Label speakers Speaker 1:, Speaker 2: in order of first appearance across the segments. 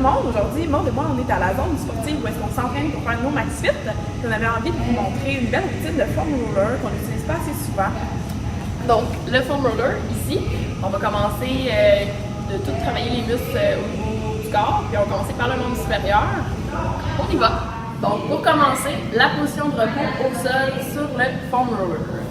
Speaker 1: le monde. Aujourd'hui, Maud et moi, on est à la zone sportive où est-ce qu'on s'entraîne pour faire nos MaxFit. On avait envie de vous montrer une belle routine de foam roller qu'on n'utilise pas assez souvent. Donc, le foam roller, ici, on va commencer de tout travailler les muscles au niveau du corps, puis on va commencer par le membre supérieur. On y va. Donc, pour commencer, la position de repos au sol sur le foam roller.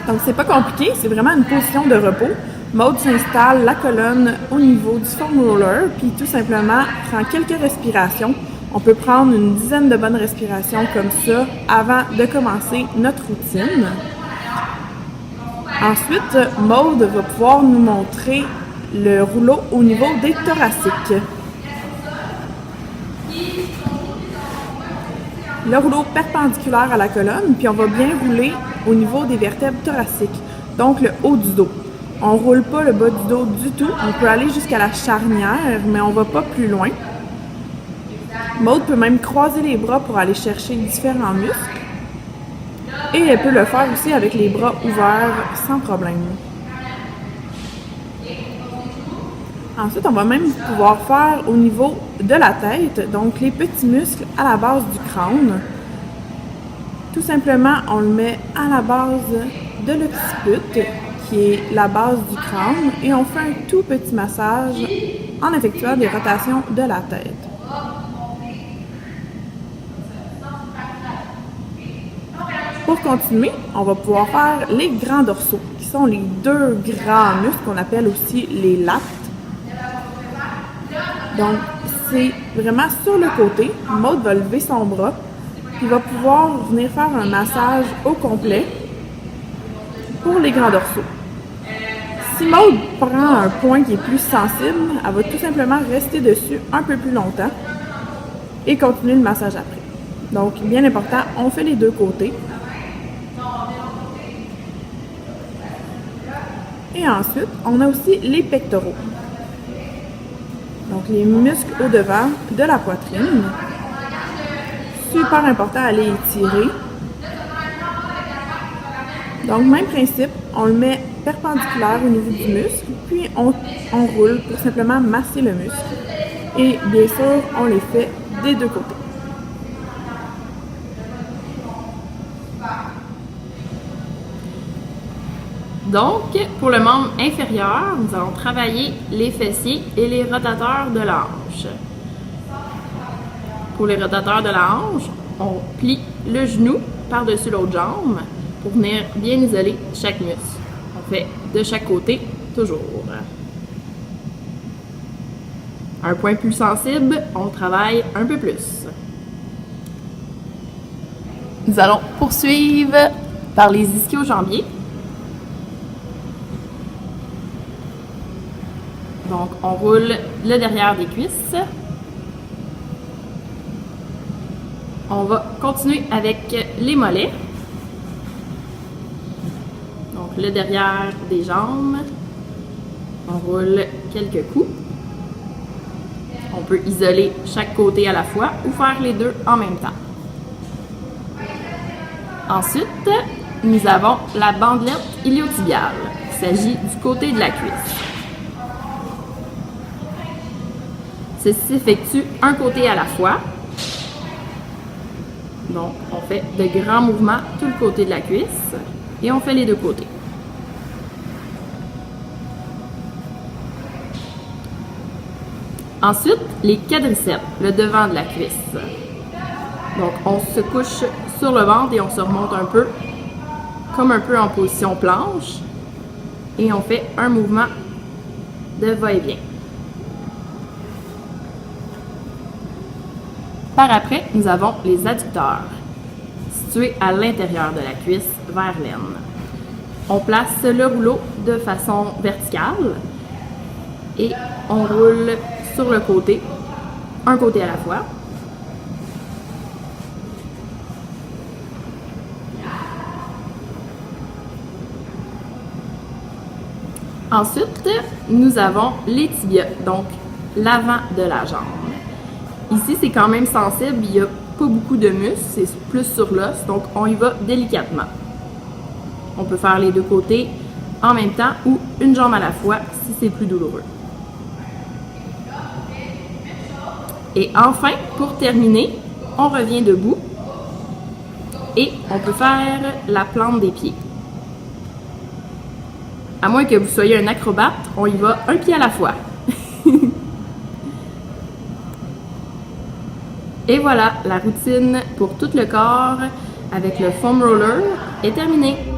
Speaker 1: Donc, c'est pas compliqué, c'est vraiment une position de repos. Maud s'installe la colonne au niveau du foam roller, puis tout simplement prend quelques respirations. On peut prendre une dizaine de bonnes respirations comme ça avant de commencer notre routine. Ensuite, Maud va pouvoir nous montrer le rouleau au niveau des thoraciques. Le rouleau perpendiculaire à la colonne, puis on va bien rouler au niveau des vertèbres thoraciques, donc le haut du dos. On ne roule pas le bas du dos du tout, on peut aller jusqu'à la charnière, mais on ne va pas plus loin. Maud peut même croiser les bras pour aller chercher différents muscles. Et elle peut le faire aussi avec les bras ouverts sans problème. Ensuite, on va même pouvoir faire au niveau de la tête, donc les petits muscles à la base du crâne. Tout simplement, on le met à la base de l'occiput, qui est la base du crâne, et on fait un tout petit massage en effectuant des rotations de la tête. Pour continuer, on va pouvoir faire les grands dorsaux, qui sont les deux grands muscles qu'on appelle aussi les lats. Donc, c'est vraiment sur le côté. Maud va lever son bras, puis va pouvoir venir faire un massage au complet pour les grands dorsaux. Si Maud prend un point qui est plus sensible, elle va tout simplement rester dessus un peu plus longtemps et continuer le massage après. Donc, bien important, on fait les deux côtés. Et ensuite, on a aussi les pectoraux. Donc, les muscles au devant de la poitrine. Super important à les étirer. Donc, même principe, on le met perpendiculaire au niveau du muscle, puis on roule pour simplement masser le muscle. Et bien sûr, on les fait des deux côtés. Donc, pour le membre inférieur, nous allons travailler les fessiers et les rotateurs de la hanche. Pour les rotateurs de la hanche, on plie le genou par-dessus l'autre jambe pour venir bien isoler chaque muscle. On fait de chaque côté, toujours. Un point plus sensible, on travaille un peu plus. Nous allons poursuivre par les ischio-jambiers. Donc, on roule le derrière des cuisses. On va continuer avec les mollets. Donc, le derrière des jambes. On roule quelques coups. On peut isoler chaque côté à la fois ou faire les deux en même temps. Ensuite, nous avons la bandelette iliotibiale. Il s'agit du côté de la cuisse. Ceci s'effectue un côté à la fois. Donc, on fait de grands mouvements tout le côté de la cuisse et on fait les deux côtés. Ensuite, les quadriceps, le devant de la cuisse. Donc, on se couche sur le ventre et on se remonte un peu, comme un peu en position planche. Et on fait un mouvement de va-et-vient. Par après, nous avons les adducteurs, situés à l'intérieur de la cuisse vers l'aine. On place le rouleau de façon verticale et on roule sur le côté, un côté à la fois. Ensuite, nous avons les tibias, donc l'avant de la jambe. Ici, c'est quand même sensible, il n'y a pas beaucoup de muscles, c'est plus sur l'os, donc on y va délicatement. On peut faire les deux côtés
Speaker 2: en même temps ou une jambe à la fois si c'est plus douloureux. Et enfin, pour terminer, on revient debout et on peut faire la plante des pieds. À moins que vous soyez un acrobate, on y va un pied à la fois. Et voilà, la routine pour tout le corps avec le foam roller est terminée.